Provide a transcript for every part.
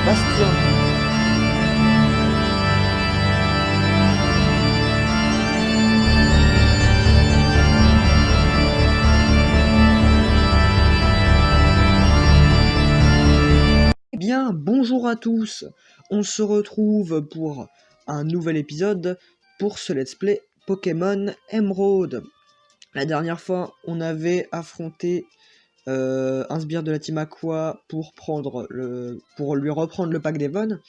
Bastien. Eh bien, bonjour à tous. On se retrouve pour un nouvel épisode pour ce let's play Pokémon Emerald. La dernière fois, on avait affronté un sbire de la team Aqua pour lui reprendre le pack d'Evon.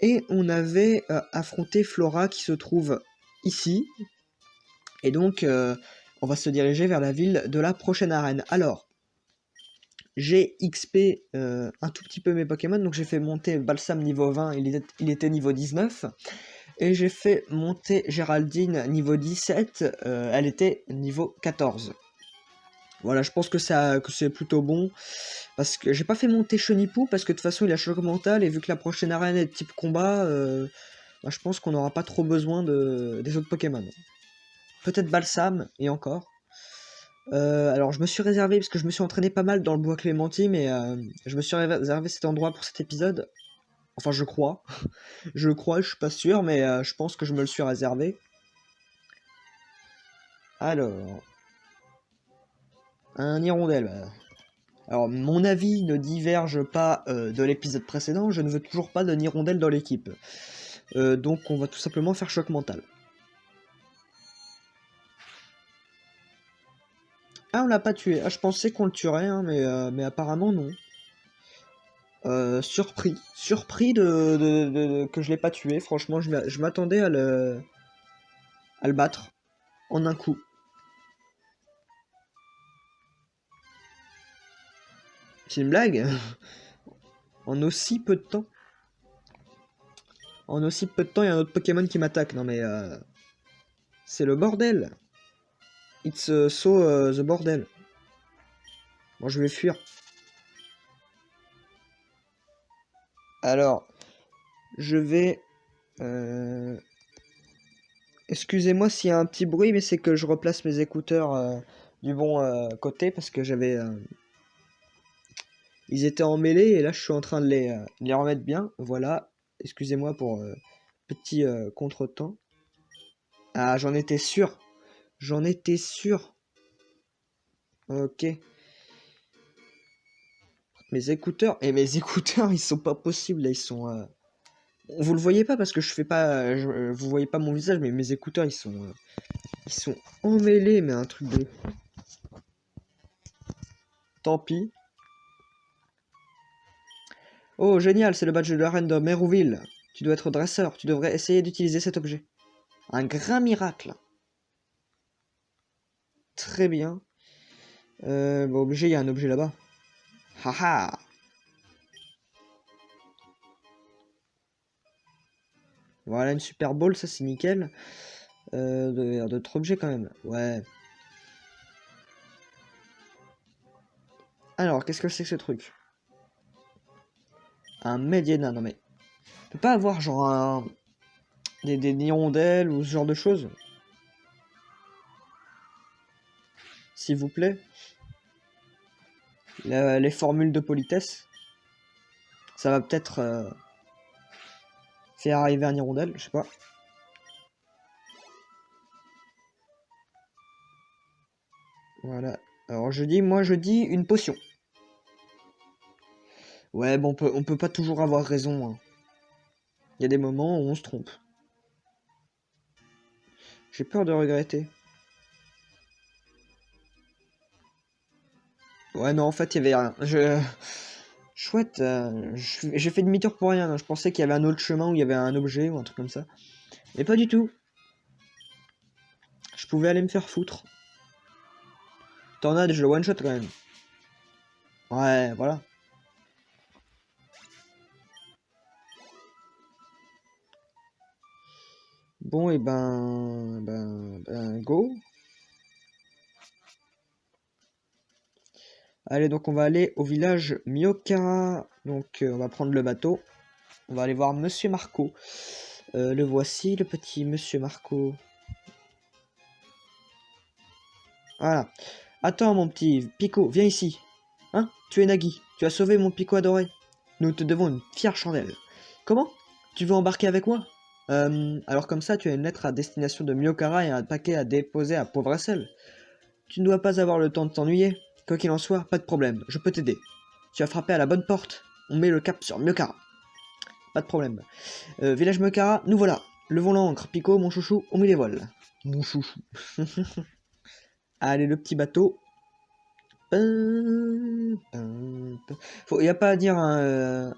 Et on avait affronté Flora qui se trouve ici. Et donc, on va se diriger vers la ville de la prochaine arène. Alors, j'ai XP un tout petit peu mes Pokémon. Donc j'ai fait monter Balsam niveau 20, il était niveau 19. Et j'ai fait monter Géraldine niveau 17, elle était niveau 14. Voilà, je pense que c'est plutôt bon. Parce que j'ai pas fait monter Chenipou, parce que de toute façon il a choc mental, et vu que la prochaine arène est de type combat, bah, je pense qu'on n'aura pas trop besoin des autres Pokémon. Peut-être Balsam, et encore. Alors je me suis réservé, parce que je me suis entraîné pas mal dans le bois Clémentine, mais je me suis réservé cet endroit pour cet épisode. Enfin je crois. Je crois, je suis pas sûr, mais je pense que je me le suis réservé. Alors... Un hirondelle. Alors, mon avis ne diverge pas de l'épisode précédent, je ne veux toujours pas d'un hirondelle dans l'équipe. Donc on va tout simplement faire choc mental. Ah, on l'a pas tué. Ah, je pensais qu'on le tuerait, hein, mais apparemment non. Surpris. Surpris que je l'ai pas tué. Franchement, je m'attendais à le battre en un coup. C'est une blague? En aussi peu de temps. En aussi peu de temps, il y a un autre Pokémon qui m'attaque. Non mais... c'est le bordel. It's so the bordel. Bon, je vais fuir. Alors, je vais... Excusez-moi s'il y a un petit bruit, mais c'est que je replace mes écouteurs du bon côté parce que j'avais... Ils étaient emmêlés et là je suis en train de les remettre bien. Voilà. Excusez-moi pour petit contretemps. Ah, j'en étais sûr. J'en étais sûr. Ok. Mes écouteurs... Et mes écouteurs, ils sont pas possibles là, ils sont... Vous le voyez pas parce que je fais pas... vous voyez pas mon visage, mais mes écouteurs, ils sont emmêlés, mais un truc de... Tant pis. Oh, génial, c'est le badge de la reine de Mérouville. Tu dois être dresseur, tu devrais essayer d'utiliser cet objet. Un grand miracle. Très bien. Bon, objet, il y a un objet là-bas. Haha. Voilà, une super ball, ça c'est nickel. D'autres objets quand même. Ouais. Alors, qu'est-ce que c'est que ce truc? Un Mediana, non mais... On peut pas avoir genre des hirondelles ou ce genre de choses? S'il vous plaît. Les formules de politesse. Ça va peut-être faire arriver un hirondelle, je sais pas. Voilà. Alors moi je dis une potion. Ouais, bon, on peut pas toujours avoir raison, hein. Il y a des moments où on se trompe. J'ai peur de regretter. Ouais, non, en fait, il y avait rien. Chouette, j'ai fait demi-tour pour rien, hein. Je pensais qu'il y avait un autre chemin où il y avait un objet ou un truc comme ça. Mais pas du tout. Je pouvais aller me faire foutre. Tornade, je le one-shot quand même. Ouais, voilà. Bon, et go. Allez, donc on va aller au village Myokara. Donc, on va prendre le bateau. On va aller voir Monsieur Marco. Le voici, le petit Monsieur Marco. Voilà. Attends, mon petit Pico, viens ici. Hein? Tu es Nagui. Tu as sauvé mon Pico adoré. Nous te devons une fière chandelle. Comment? Tu veux embarquer avec moi? Alors comme ça, tu as une lettre à destination de Myokara et un paquet à déposer à Pauvressel. Tu ne dois pas avoir le temps de t'ennuyer. Quoi qu'il en soit, pas de problème, je peux t'aider. Tu as frappé à la bonne porte. On met le cap sur Myokara. Pas de problème. Village Myokara, nous voilà. Levons l'ancre. Pico, mon chouchou, on met les voiles. Mon chouchou. Allez, le petit bateau. Y a pas à dire, hein,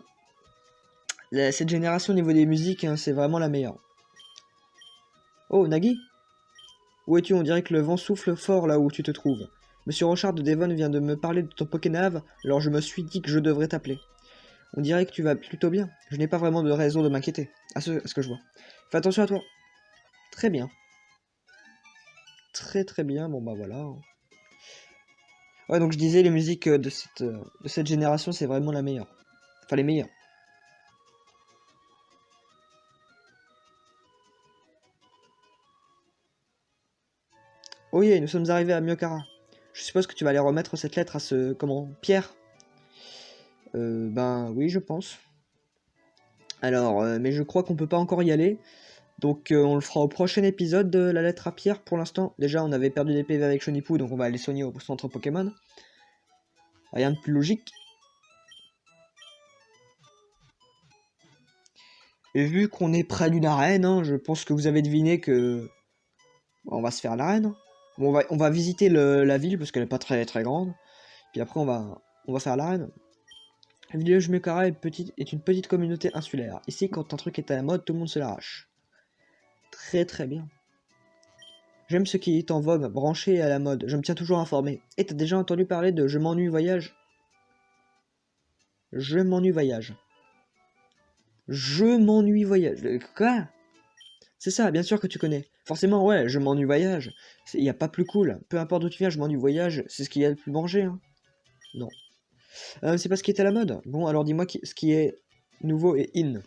cette génération au niveau des musiques, hein, c'est vraiment la meilleure. Oh, Nagui? Où es-tu? On dirait que le vent souffle fort là où tu te trouves. Monsieur Rochard de Devon vient de me parler de ton Pokénave, alors je me suis dit que je devrais t'appeler. On dirait que tu vas plutôt bien. Je n'ai pas vraiment de raison de m'inquiéter, à ce que je vois. Fais attention à toi. Très bien. Très très bien, bon bah voilà. Ouais, donc je disais, les musiques de cette génération, c'est vraiment la meilleure. Enfin, les meilleures. Oh yeah, nous sommes arrivés à Myokara. Je suppose que tu vas aller remettre cette lettre à ce... Comment? Pierre? Ben oui, je pense. Alors, mais je crois qu'on peut pas encore y aller. Donc on le fera au prochain épisode de la lettre à Pierre. Pour l'instant, déjà on avait perdu des PV avec Chonipou, donc on va aller soigner au centre Pokémon. Rien de plus logique. Et vu qu'on est près d'une arène, hein, je pense que vous avez deviné que... On va se faire l'arène. Bon, on va visiter la ville parce qu'elle est pas très très grande. Puis après on va faire l'arène. Le village Myokara est une petite communauté insulaire. Ici, quand un truc est à la mode, tout le monde se l'arrache. Très très bien. J'aime ce qui est en vogue, branché à la mode. Je me tiens toujours informé. Et t'as déjà entendu parler de Je m'ennuie voyage? Je m'ennuie voyage. Je m'ennuie voyage. Quoi? C'est ça, bien sûr que tu connais. Forcément, ouais, je m'ennuie voyage. Il n'y a pas plus cool. Peu importe d'où tu viens, je m'ennuie voyage. C'est ce qu'il y a de plus mangé, hein. Non. C'est pas ce qui est à la mode. Bon, alors dis-moi ce qui est nouveau et in.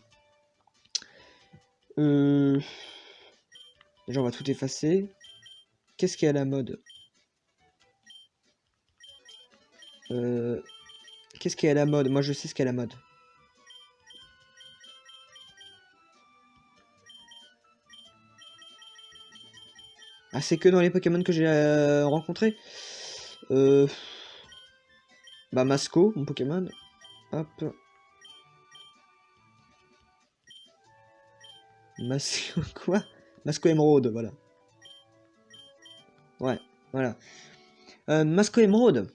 Euh... Déjà, on va tout effacer. Qu'est-ce qui est à la mode? euh... Qu'est-ce qui est à la mode? Moi, je sais ce qui est à la mode. Ah, c'est que dans les Pokémon que j'ai rencontrés. Euh... Bah, Masco, mon Pokémon. Hop. Masco... Quoi? Masco Emerald, voilà. Ouais, voilà. Masco Emerald.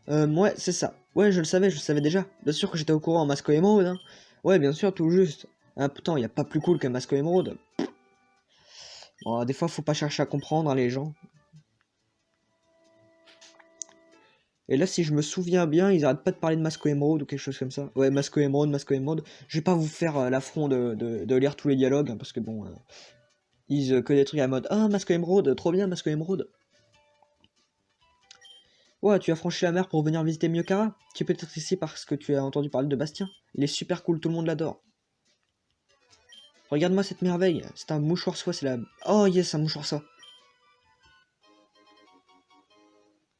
Ouais, c'est ça. Ouais, je le savais déjà. Bien sûr que j'étais au courant en Masco Emerald, hein. Ouais, bien sûr, tout juste. Ah, putain, y a pas plus cool qu'un Masco Emerald. Bon, des fois, faut pas chercher à comprendre, hein, les gens. Et là, si je me souviens bien, ils arrêtent pas de parler de Masco Emerald ou quelque chose comme ça. Ouais, Masco Emerald, Masco Emerald. Je vais pas vous faire l'affront de lire tous les dialogues, hein, parce que bon, ils disent que des trucs à la mode. Ah, Masco Emerald, trop bien, Masco Emerald. Ouais, tu as franchi la mer pour venir visiter Myokara? Tu es peut-être ici parce que tu as entendu parler de Bastien. Il est super cool, tout le monde l'adore. Regarde-moi cette merveille. C'est un mouchoir soie, c'est la... Oh yes, un mouchoir soie.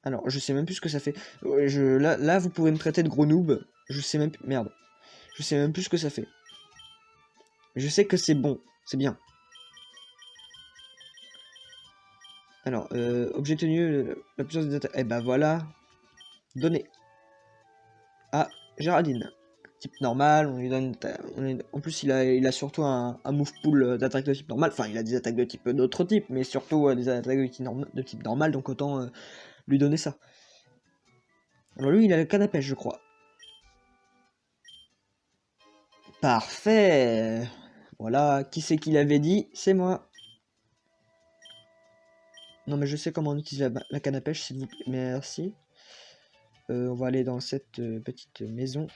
Alors, je sais même plus ce que ça fait. Là, vous pouvez me traiter de gros noob. Je sais même plus... Merde. Je sais même plus ce que ça fait. Je sais que c'est bon. C'est bien. Alors, objet tenu, la puissance des attaques. Eh ben voilà. Donné. À Géraldine. Type normal, on lui donne... En plus, il a surtout un move pool d'attaque de type normal. Enfin, il a des attaques de type d'autres types, mais surtout des attaques de type normal, donc autant lui donner ça. Alors lui, il a le canne à pêche, je crois. Parfait. Voilà, qui c'est qui l'avait dit? C'est moi. Non, mais je sais comment on utilise la canne à pêche, s'il vous plaît. Merci. On va aller dans cette petite maison.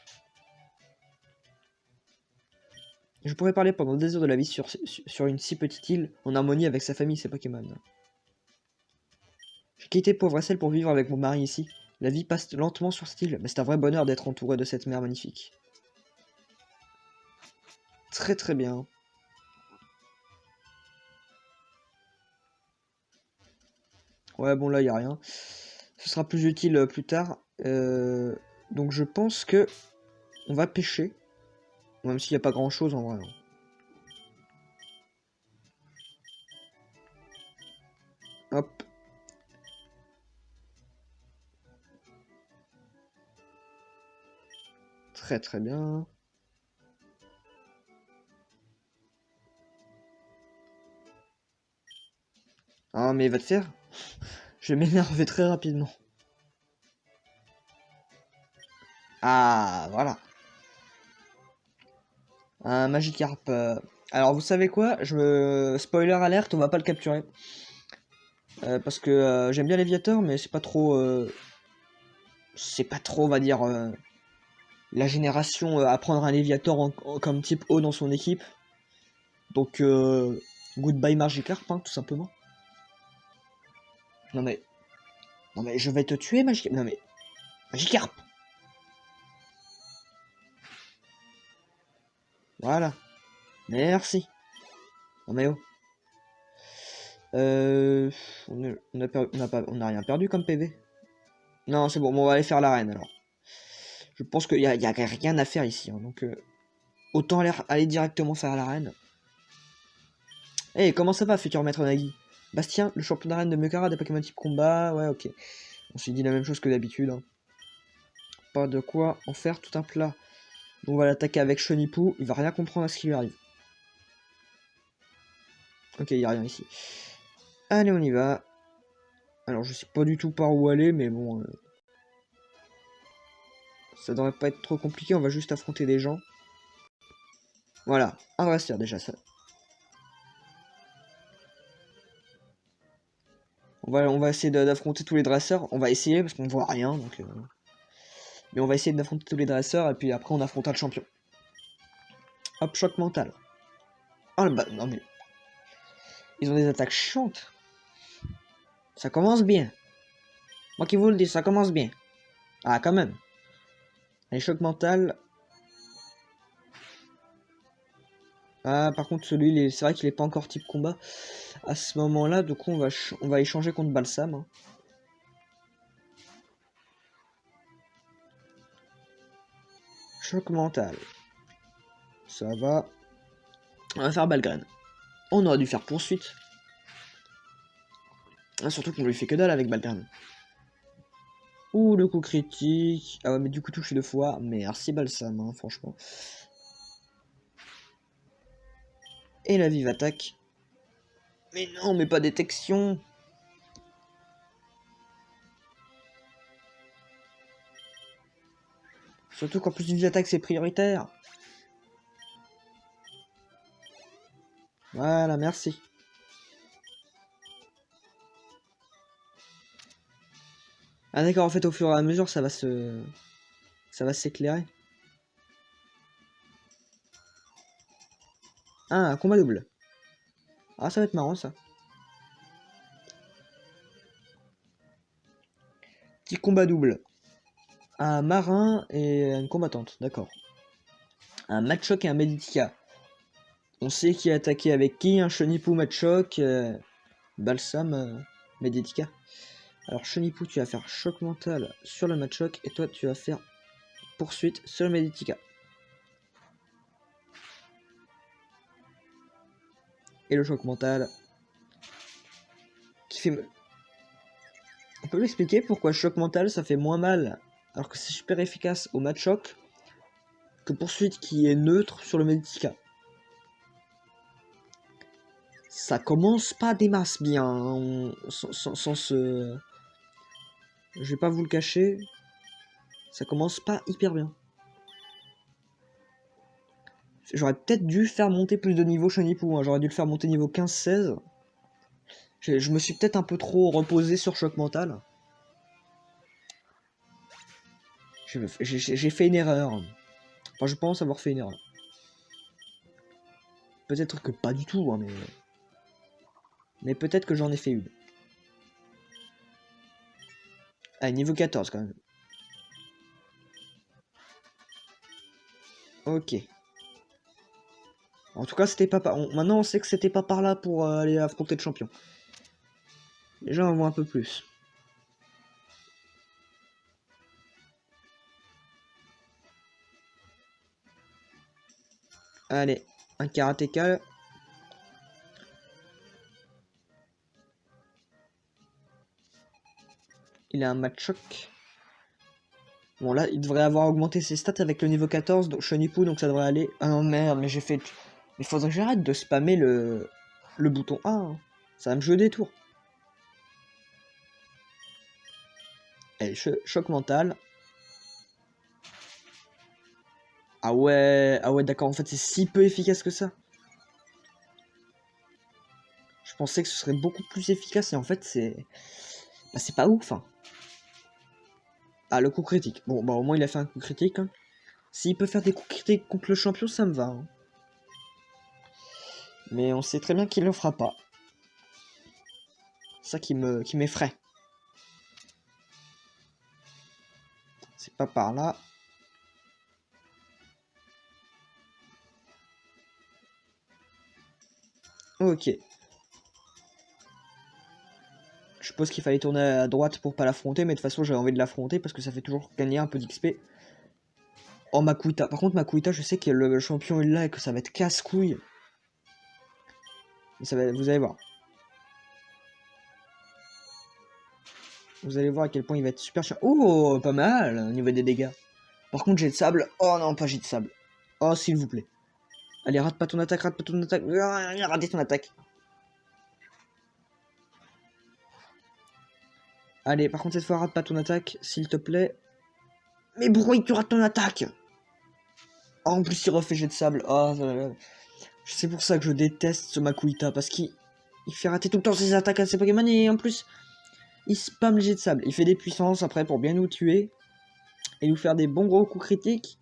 Je pourrais parler pendant des heures de la vie sur une si petite île, en harmonie avec sa famille et ses Pokémon. J'ai quitté Pauvressel pour vivre avec mon mari ici. La vie passe lentement sur cette île, mais c'est un vrai bonheur d'être entouré de cette mer magnifique. Très très bien. Ouais, bon là, y a rien. Ce sera plus utile plus tard. Donc je pense que on va pêcher. Même s'il n'y a pas grand chose en vrai. Hop. Très très bien. Ah mais il va te faire. Je vais m'énerver très rapidement. Ah voilà. Un Magikarp. Alors vous savez quoi? Spoiler alerte, on va pas le capturer. Parce que j'aime bien Léviator, mais c'est pas trop... c'est pas trop, on va dire, la génération à prendre un Léviator comme type haut dans son équipe. Donc, goodbye Magikarp, hein, tout simplement. Non mais... Non mais je vais te tuer, Magikarp. Non mais... Magikarp. Voilà. Merci. Non mais oh. On a rien perdu comme PV. Non, c'est bon, on va aller faire l'arène alors. Je pense qu'il y a rien à faire ici, hein, donc autant aller directement faire l'arène. Eh, comment ça va, futur maître Nagui? Bastien, le champion d'arène de Mekara des Pokémon type combat, ouais, ok. On s'est dit la même chose que d'habitude. Hein. Pas de quoi en faire tout un plat. Donc on va l'attaquer avec Chenipou, il va rien comprendre à ce qui lui arrive. Ok, il n'y a rien ici. Allez, on y va. Alors, je sais pas du tout par où aller, mais bon... ça devrait pas être trop compliqué, on va juste affronter des gens. Voilà, un dresseur déjà, ça. On va essayer d'affronter tous les dresseurs. On va essayer, parce qu'on voit rien, donc... Mais on va essayer d'affronter tous les dresseurs, et puis après on affrontera le champion. Hop, choc mental. Oh, bah, non mais... Ils ont des attaques chiantes. Ça commence bien. Moi qui vous le dis, ça commence bien. Ah, quand même. Allez, choc mental. Ah, par contre, celui, c'est vrai qu'il est pas encore type combat. À ce moment-là, du coup, on va échanger contre Balsam. Hein. Choc mental. Ça va. On va faire Balgraine. On aurait dû faire poursuite. Ah, surtout qu'on lui fait que dalle avec Balgraine. Ouh, le coup critique. Ah ouais, mais du coup, touché 2 fois. Merci Balsam, hein, franchement. Et la vive attaque. Mais non, mais pas détection. Surtout qu'en plus d'une vive attaque, c'est prioritaire. Voilà, merci. Ah d'accord, en fait, au fur et à mesure, ça va s'éclairer. Ah, un combat double. Ah, ça va être marrant, ça. Petit combat double. Un marin et une combattante, d'accord. Un Machoc et un Meditica. On sait qui a attaqué avec qui, un Chenipou Machoc, Balsam, Meditica. Alors Chenipou, tu vas faire choc mental sur le Machoc, et toi, tu vas faire poursuite sur le Meditica. Et le choc mental qui fait... On peut m'expliquer pourquoi choc mental ça fait moins mal alors que c'est super efficace au Machoc que poursuite qui est neutre sur le Meditica. Ça commence pas des masses bien, hein, sans se... Je vais pas vous le cacher, ça commence pas hyper bien. J'aurais peut-être dû faire monter plus de niveau Chenipou, hein. J'aurais dû le faire monter niveau 15-16. Je me suis peut-être un peu trop reposé sur choc mental. J'ai fait une erreur. Enfin, je pense avoir fait une erreur. Peut-être que pas du tout, hein, mais peut-être que j'en ai fait une. Ah, niveau 14 quand même. Ok. En tout cas, c'était pas par... Maintenant, on sait que c'était pas par là pour aller affronter le champion. Déjà, on voit un peu plus. Allez, un karatéka. Il a un match-choc. Bon, là, il devrait avoir augmenté ses stats avec le niveau 14, donc Shonipu, donc ça devrait aller. Ah non, merde, mais j'ai fait... Il faudrait que j'arrête de spammer le bouton A. Hein. Ça va me jouer des tours. Allez, choc mental. Ah ouais, d'accord, en fait, c'est si peu efficace que ça. Je pensais que ce serait beaucoup plus efficace, et en fait, c'est... Bah, c'est pas ouf, hein. Ah, le coup critique. Bon, bah, au moins, il a fait un coup critique, hein. S'il peut faire des coups critiques contre le champion, ça me va. Hein. Mais on sait très bien qu'il le fera pas. C'est ça qui m'effraie. C'est pas par là. Ok. Je suppose qu'il fallait tourner à droite pour pas l'affronter, mais de toute façon j'avais envie de l'affronter parce que ça fait toujours gagner un peu d'XP. Oh, Makuita. Par contre, Makuita, je sais que le champion est là et que ça va être casse-couille. Vous allez voir. Vous allez voir à quel point il va être super cher. Oh, pas mal au niveau des dégâts. Par contre, jet de sable. Oh non, pas jet de sable. Oh, s'il vous plaît. Allez, rate pas ton attaque, rate pas ton attaque. Ratez ton attaque. Allez, par contre, cette fois, rate pas ton attaque, s'il te plaît. Mais pourquoi tu rates ton attaque? Oh, en plus, il refait jet de sable. Oh, c'est pour ça que je déteste ce Makuita, parce qu'il fait rater tout le temps ses attaques à ses Pokémon, et en plus, il spam le jet de sable. Il fait des puissances après pour bien nous tuer, et nous faire des bons gros coups critiques.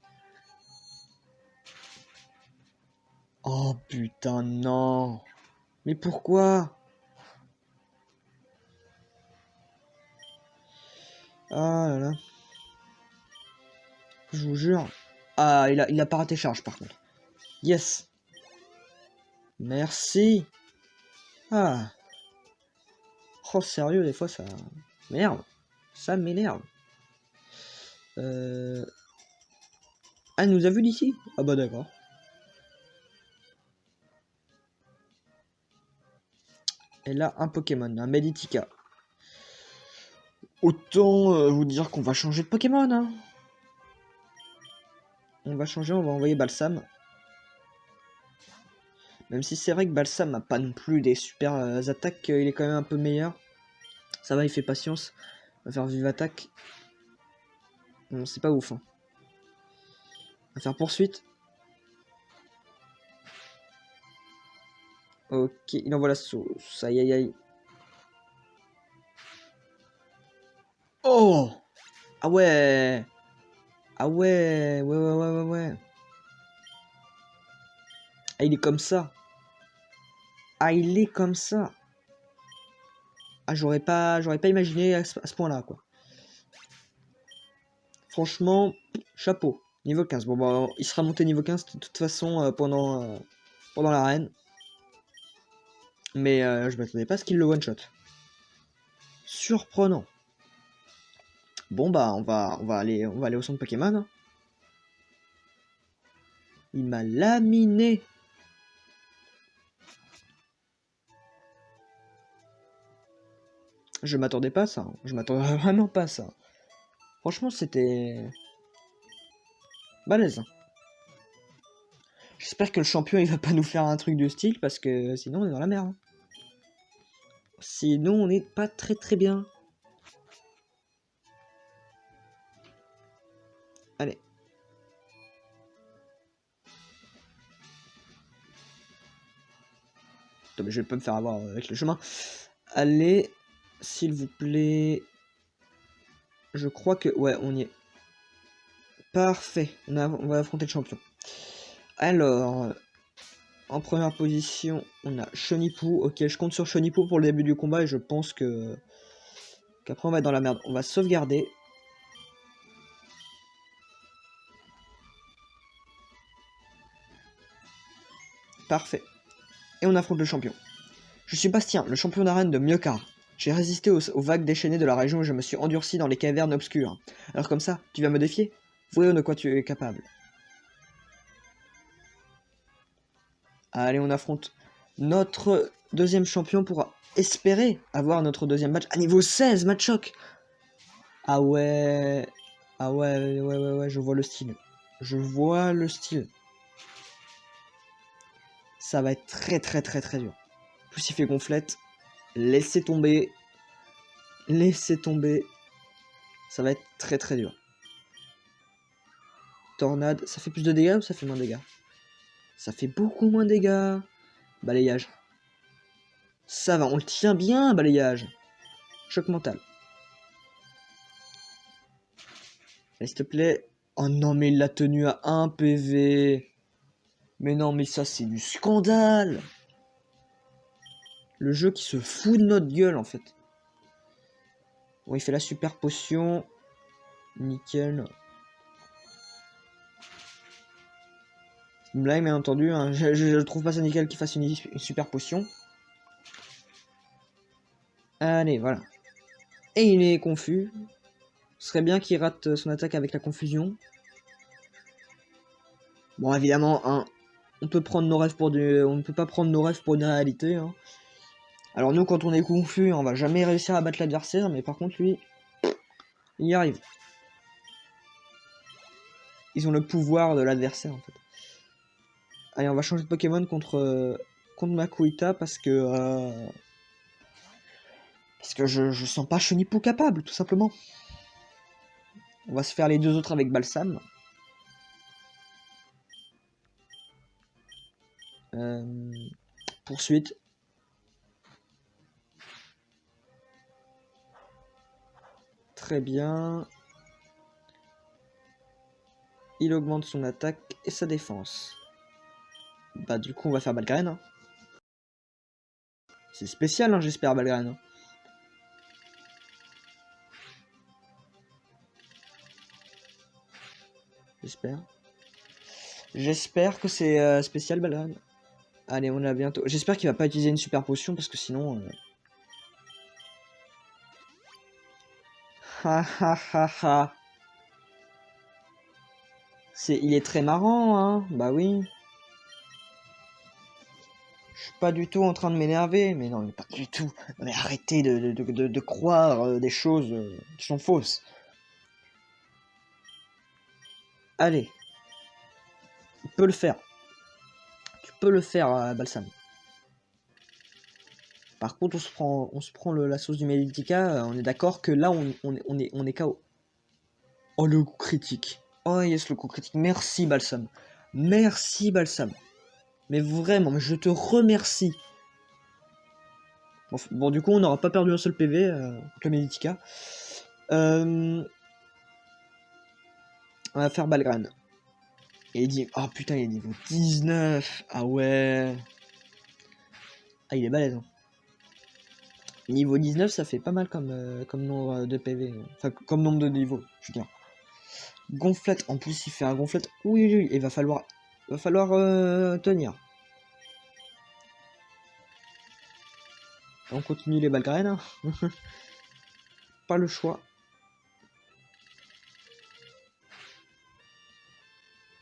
Oh putain, non. Mais pourquoi? Ah là là. Je vous jure. Ah, il a pas raté charge par contre. Yes. Merci. Ah. Oh, sérieux, des fois ça... Merde. Ça m'énerve. Ah, elle nous a vu d'ici? Ah bah d'accord. Et là, un Pokémon, un Meditika. Autant vous dire qu'on va changer de Pokémon. Hein. On va changer, on va envoyer Balsam. Même si c'est vrai que Balsam n'a pas non plus des super attaques, il est quand même un peu meilleur. Ça va, il fait patience. On va faire vive attaque. Bon, c'est pas ouf. Hein. On va faire poursuite. Ok, il envoie la sauce. Aïe aïe aïe. Oh! Ah ouais! Ah ouais! Ouais. Ah, il est comme ça. Ah, il est comme ça. Ah, j'aurais pas imaginé à ce point-là, quoi. Franchement, chapeau. Niveau 15. Bon, bah, il sera monté niveau 15 de toute façon pendant l'arène. Mais je m'attendais pas à ce qu'il le one-shot. Surprenant. Bon, bah, on va aller au centre Pokémon. Hein. Il m'a laminé. Je m'attendais pas à ça. Hein. Je m'attendais vraiment pas à ça. Franchement, c'était balèze. Hein. J'espère que le champion il va pas nous faire un truc de style parce que sinon on est dans la merde. Hein. Sinon on n'est pas très bien. Allez. Attends, mais je vais pas me faire avoir avec le chemin. Allez, s'il vous plaît. Je crois que... Ouais, on y est. Parfait. On va affronter le champion. Alors, en première position, on a Shonipu. Ok, je compte sur Shonipu pour le début du combat et je pense que... qu'après on va être dans la merde. On va sauvegarder. Parfait. Et on affronte le champion. Je suis Bastien, le champion d'arène de Myokar. J'ai résisté aux vagues déchaînées de la région et je me suis endurci dans les cavernes obscures. Alors comme ça, tu vas me défier? Voyons de quoi tu es capable. Allez, on affronte notre deuxième champion pour espérer avoir notre deuxième match à niveau 16, match choc. Ah ouais. Ah ouais, je vois le style. Je vois le style. Ça va être très dur. En plus, il fait gonflette. Laissez tomber. Laissez tomber. Ça va être très dur. Tornade, ça fait plus de dégâts ou ça fait moins de dégâts? Ça fait beaucoup moins de dégâts. Balayage. Ça va, on le tient bien, balayage. Choc mental. Allez, s'il te plaît. Oh non, mais il l'a tenu à 1 PV. Mais non, mais ça, c'est du scandale. Le jeu qui se fout de notre gueule, en fait. Bon, il fait la super potion. Nickel. Là, bien entendu, hein, je trouve pas ça nickel qu'il fasse une super potion. Allez, voilà. Et il est confus. Ce serait bien qu'il rate son attaque avec la confusion. Bon, évidemment, hein, on peut prendre nos rêves pour du... On ne peut pas prendre nos rêves pour une réalité. Hein. Alors nous, quand on est confus, on va jamais réussir à battre l'adversaire, mais par contre, lui, il y arrive. Ils ont le pouvoir de l'adversaire, en fait. Allez, on va changer de Pokémon contre Makuhita parce que je sens pas Chenipou capable, tout simplement. On va se faire les deux autres avec Balsam. Poursuite. Très bien. Il augmente son attaque et sa défense. Bah du coup on va faire Balgren. Hein. C'est spécial, hein, j'espère, Balgren. Hein. J'espère. J'espère que c'est spécial, Balgren. Allez, on a bientôt. J'espère qu'il va pas utiliser une super potion parce que sinon... Ha ha ha ha. Il est très marrant, hein. Bah oui. Je suis pas du tout en train de m'énerver, mais non, mais pas du tout. Mais arrêtez de croire des choses qui sont fausses. Allez. Tu peux le faire. Tu peux le faire, Balsam. Par contre, on se prend la sauce du Meditica, on est d'accord que là, on est KO. Oh, le coup critique. Oh, yes, le coup critique. Merci, Balsam. Merci, Balsam. Mais vraiment, mais je te remercie. Bon, du coup, on n'aura pas perdu un seul PV contre le Meditica. On va faire Balgran. Et il dit... Oh putain, il est niveau 19. Ah ouais. Ah, il est balèze. Hein. Niveau 19, ça fait pas mal comme nombre de PV. Enfin, comme nombre de niveaux, je veux dire. Gonflette, en plus il fait un gonflette. Oui, il va falloir tenir. On continue les Balgren. Hein. Pas le choix.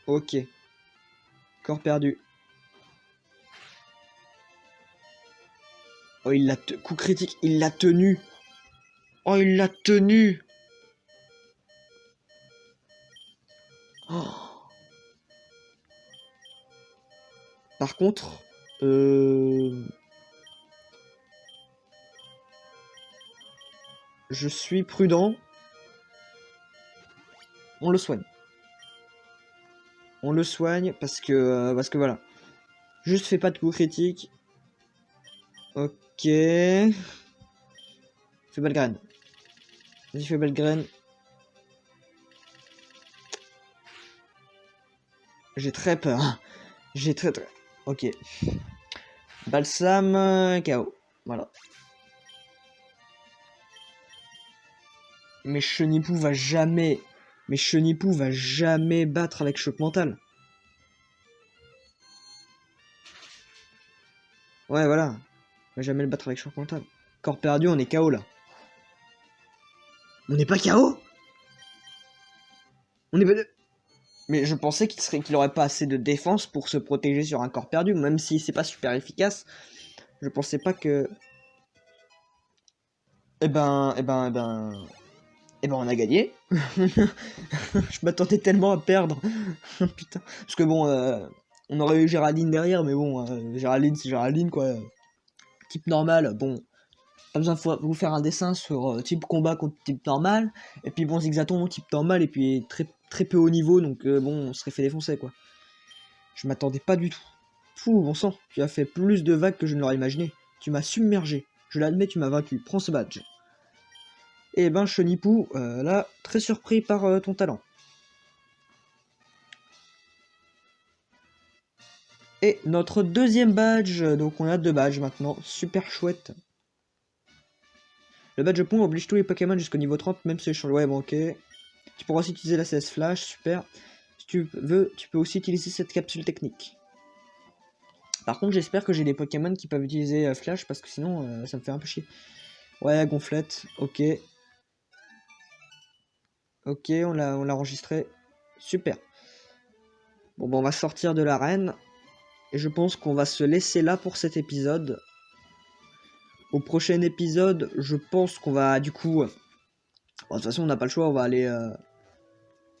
Ok. Corps perdu. Oh, il l'a coup critique, il l'a tenu. Oh, il l'a tenu. Oh. Par contre, je suis prudent. On le soigne. On le soigne parce que voilà. Juste fais pas de coup critique. Ok. Fais Balgren. Vas-y, fais Balgren. J'ai très peur. J'ai très... Ok. Balsam, KO. Voilà. Mais Chenipou va jamais... Mais Chenipou va jamais battre avec choc mental. Ouais, voilà. Il va jamais le battre avec choc mental. Corps perdu, on est KO là. On n'est pas KO. On est pas... Mais je pensais qu'il aurait pas assez de défense pour se protéger sur un corps perdu, même si c'est pas super efficace. Je pensais pas que... on a gagné. Je m'attendais tellement à perdre. Putain. Parce que bon, on aurait eu Géraldine derrière, mais bon, Géraldine, c'est Géraldine, quoi. Type normal, bon, pas besoin de vous faire un dessin sur type combat contre type normal. Et puis bon, Zigzaton, type normal, et puis très, très peu haut niveau, donc bon, on serait fait défoncer, quoi. Je m'attendais pas du tout. Fou, bon sang, tu as fait plus de vagues que je ne l'aurais imaginé. Tu m'as submergé. Je l'admets, tu m'as vaincu. Prends ce badge. Et ben, Chenipou, là, très surpris par ton talent. Et notre deuxième badge, donc on a 2 badges maintenant, super chouette. Le badge pont oblige tous les Pokémon jusqu'au niveau 30, même si je change. Ouais, bon, ok. Tu pourras aussi utiliser la CS Flash, super. Si tu veux, tu peux aussi utiliser cette capsule technique. Par contre, j'espère que j'ai des Pokémon qui peuvent utiliser Flash, parce que sinon, ça me fait un peu chier. Ouais, gonflette, ok. Ok, on l'a enregistré. Super. Bon, on va sortir de l'arène. Et je pense qu'on va se laisser là pour cet épisode. Au prochain épisode, je pense qu'on va du coup... Bon, de toute façon, on n'a pas le choix, on va aller...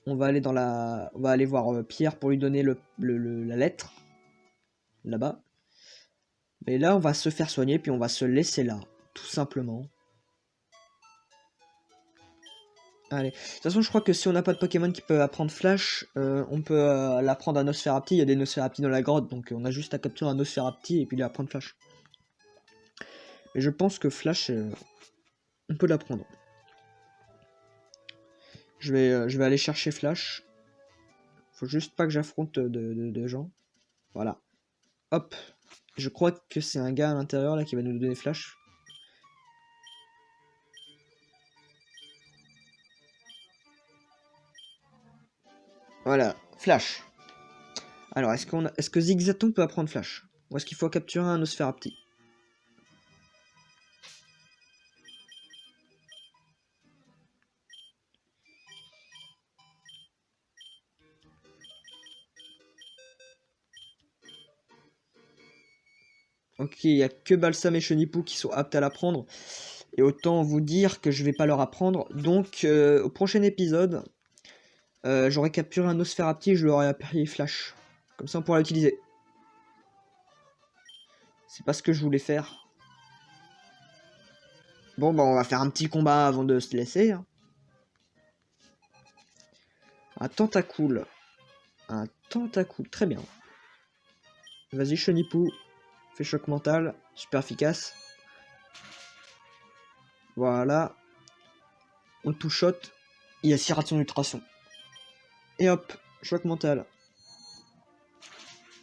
On va aller dans la... On va aller voir Pierre pour lui donner la lettre. Là-bas. Mais là, on va se faire soigner, puis on va se laisser là. Tout simplement. Allez. De toute façon, je crois que si on n'a pas de Pokémon qui peut apprendre Flash, on peut l'apprendre à Nosferapti. Il y a des Nosferapti dans la grotte, donc on a juste à capturer un Nosferapti et puis lui apprendre Flash. Mais je pense que Flash, on peut l'apprendre. Je vais aller chercher Flash. Faut juste pas que j'affronte de gens. Voilà. Hop. Je crois que c'est un gars à l'intérieur là qui va nous donner Flash. Voilà. Flash. Alors, est-ce que Zigzaton peut apprendre Flash? Ou est-ce qu'il faut capturer un Nosferapti? Ok, il n'y a que Balsam et Chenipou qui sont aptes à l'apprendre. Et autant vous dire que je vais pas leur apprendre. Donc, au prochain épisode, j'aurai capturé un Nosferapti et je lui aurai appris Flash. Comme ça, on pourra l'utiliser. C'est pas ce que je voulais faire. Bon, bah, on va faire un petit combat avant de se laisser. Hein. Un Tentacool. Un Tentacool, très bien. Vas-y, Chenipou. Fais choc mental. Super efficace. Voilà. On two-shot. Il y a 6 rations d'ultrason. Et hop, choc mental.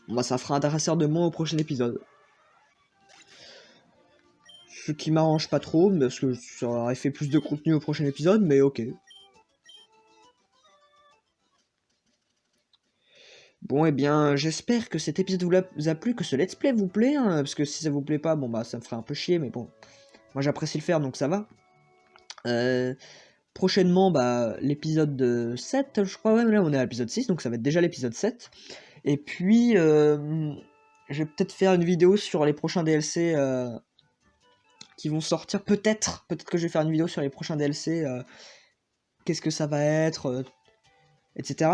Bon, bah, ça fera un dresseur de moins au prochain épisode. Ce qui m'arrange pas trop, parce que ça aurait fait plus de contenu au prochain épisode, mais ok. Bon, et bien, j'espère que cet épisode vous a plu, que ce let's play vous plaît, hein, parce que si ça vous plaît pas, bon bah ça me ferait un peu chier, mais bon, moi j'apprécie le faire, donc ça va. Prochainement, bah, l'épisode 7, je crois, ouais, là on est à l'épisode 6, donc ça va être déjà l'épisode 7. Et puis, je vais peut-être faire une vidéo sur les prochains DLC qui vont sortir, peut-être que je vais faire une vidéo sur les prochains DLC, qu'est-ce que ça va être, etc.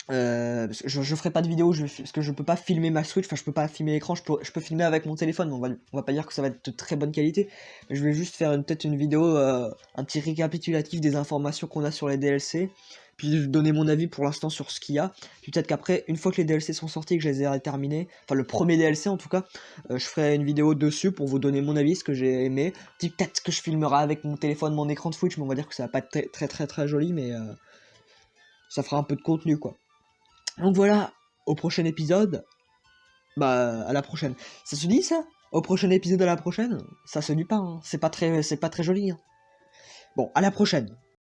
Je ferai pas de vidéo parce que je peux pas filmer ma Switch, enfin je peux pas filmer l'écran, je peux filmer avec mon téléphone, mais on va pas dire que ça va être de très bonne qualité, mais je vais juste faire peut-être une vidéo, un petit récapitulatif des informations qu'on a sur les DLC, puis donner mon avis pour l'instant sur ce qu'il y a, puis peut-être qu'après, une fois que les DLC sont sortis, que je les ai terminés, enfin le premier DLC en tout cas, je ferai une vidéo dessus pour vous donner mon avis, ce que j'ai aimé, peut-être que je filmerai avec mon téléphone, mon écran de Switch, mais on va dire que ça va pas être très joli, mais ça fera un peu de contenu quoi. Donc voilà, au prochain épisode, bah à la prochaine. Ça se dit ça? Au prochain épisode à la prochaine? Ça se dit pas, hein. C'est pas très joli. Hein. Bon, à la prochaine.